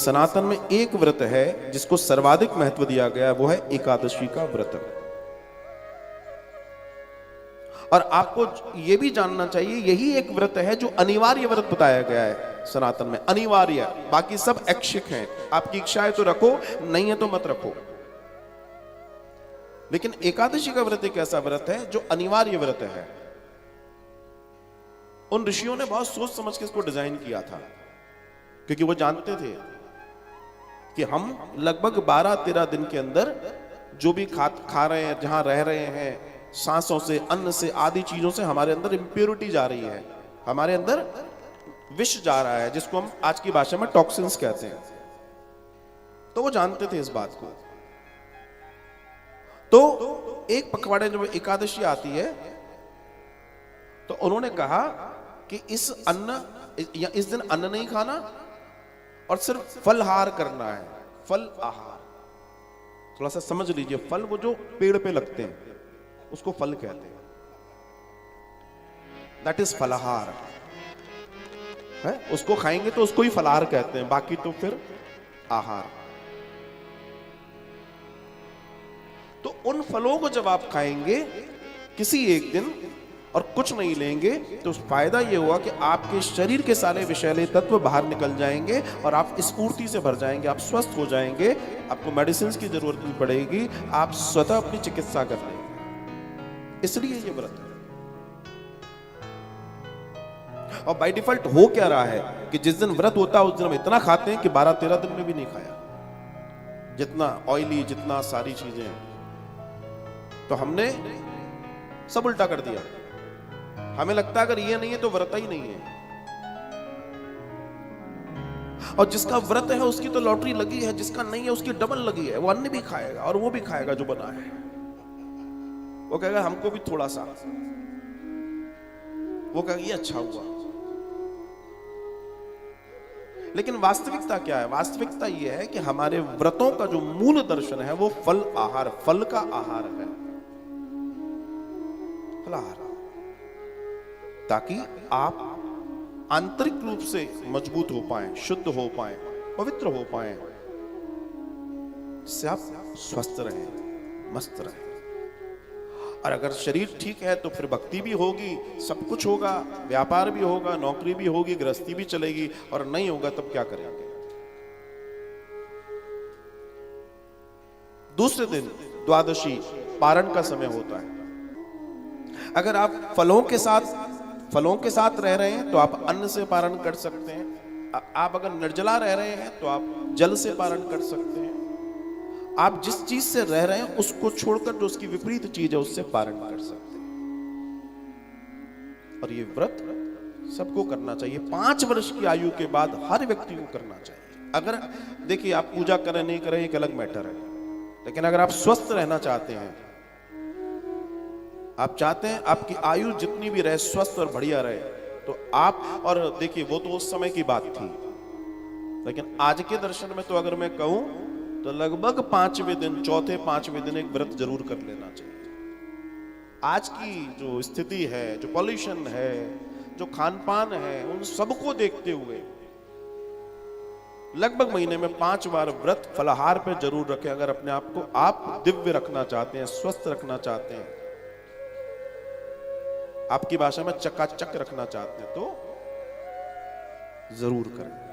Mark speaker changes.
Speaker 1: सनातन में एक व्रत है जिसको सर्वाधिक महत्व दिया गया है, वो है एकादशी का व्रत। और आपको यह भी जानना चाहिए, यही एक व्रत है जो अनिवार्य व्रत बताया गया है सनातन में, अनिवार्य। बाकी सब ऐच्छिक हैं, आपकी इच्छा है तो रखो, नहीं है तो मत रखो। लेकिन एकादशी का व्रत एक ऐसा व्रत है जो अनिवार्य व्रत है। उन ऋषियों ने बहुत सोच समझ के इसको डिजाइन किया था, क्योंकि वो जानते थे कि हम लगभग 12-13 दिन के अंदर जो भी खा रहे हैं, जहां रह रहे हैं, सांसों से, अन्न से, आदि चीजों से हमारे अंदर इंप्योरिटी जा रही है, हमारे अंदर विष जा रहा है, जिसको हम आज की भाषा में टॉक्सिन्स कहते हैं। तो वो जानते थे इस बात को। तो एक पखवाड़े जब एकादशी आती है तो उन्होंने कहा कि इस दिन अन्न नहीं खाना और सिर्फ फलहार करना है। फल आहार थोड़ा सा समझ लीजिए, फल वो जो पेड़ पे लगते हैं उसको फल कहते हैं, दैट इज फलाहार है। उसको खाएंगे तो उसको ही फलाहार कहते हैं, बाकी तो फिर आहार। तो उन फलों को जब आप खाएंगे किसी एक दिन और कुछ नहीं लेंगे तो फायदा यह हुआ कि आपके शरीर के सारे विषैले तत्व बाहर निकल जाएंगे और आप स्फूर्ति से भर जाएंगे, आप स्वस्थ हो जाएंगे, आपको मेडिसिन की जरूरत नहीं पड़ेगी, आप स्वतः अपनी चिकित्सा कर लेंगे। इसलिए ये व्रत है। और बाय डिफॉल्ट हो क्या रहा है कि जिस दिन व्रत होता है उस दिन हम इतना खाते हैं कि 12-13 दिन में भी नहीं खाया, जितना ऑयली, जितना सारी चीजें। तो हमने सब उल्टा कर दिया। हमें लगता है अगर ये नहीं है तो व्रत ही नहीं है। और जिसका व्रत है उसकी तो लॉटरी लगी है, जिसका नहीं है उसकी डबल लगी है। वो अन्न भी खाएगा और वो भी खाएगा जो बना है। वो कहेगा हमको भी थोड़ा सा, वो कहेगा ये अच्छा हुआ। लेकिन वास्तविकता क्या है? वास्तविकता यह है कि हमारे व्रतों का जो मूल दर्शन है वो फल आहार, फल का आहार है, फल आहार, ताकि आप आंतरिक रूप से मजबूत हो पाए, शुद्ध हो पाए, पवित्र हो पाए, जिससे आप स्वस्थ रहें, मस्त रहें। और अगर शरीर ठीक है तो फिर भक्ति भी होगी, सब कुछ होगा, व्यापार भी होगा, नौकरी भी होगी, गृहस्थी भी चलेगी। और नहीं होगा तब क्या करेंगे? दूसरे दिन द्वादशी पारण का समय होता है। अगर आप फलों के साथ रह रहे हैं तो आप अन्न से पारण कर सकते हैं। आप अगर निर्जला रह रहे हैं तो आप जल से पारण कर सकते हैं। आप जिस चीज से रह रहे हैं उसको छोड़कर जो उसकी विपरीत चीज है उससे पारण कर सकते हैं। और ये व्रत सबको करना चाहिए। 5 वर्ष की आयु के बाद हर व्यक्ति को करना चाहिए। अगर देखिए आप पूजा करें नहीं करें एक अलग मैटर है, लेकिन अगर आप स्वस्थ रहना चाहते हैं, आप चाहते हैं आपकी आयु जितनी भी रहे स्वस्थ और बढ़िया रहे, तो आप, और देखिए वो तो उस समय की बात थी, लेकिन आज के दर्शन में तो अगर मैं कहूं तो लगभग 5वें दिन, चौथे 5वें दिन एक व्रत जरूर कर लेना चाहिए। आज की जो स्थिति है, जो पॉल्यूशन है, जो खान पान है, उन सबको देखते हुए लगभग महीने में 5 बार व्रत फलाहार पे जरूर रखें। अगर अपने आप को आप दिव्य रखना चाहते हैं, स्वस्थ रखना चाहते हैं, आपकी भाषा में चकाचक रखना चाहते हैं, तो जरूर करें।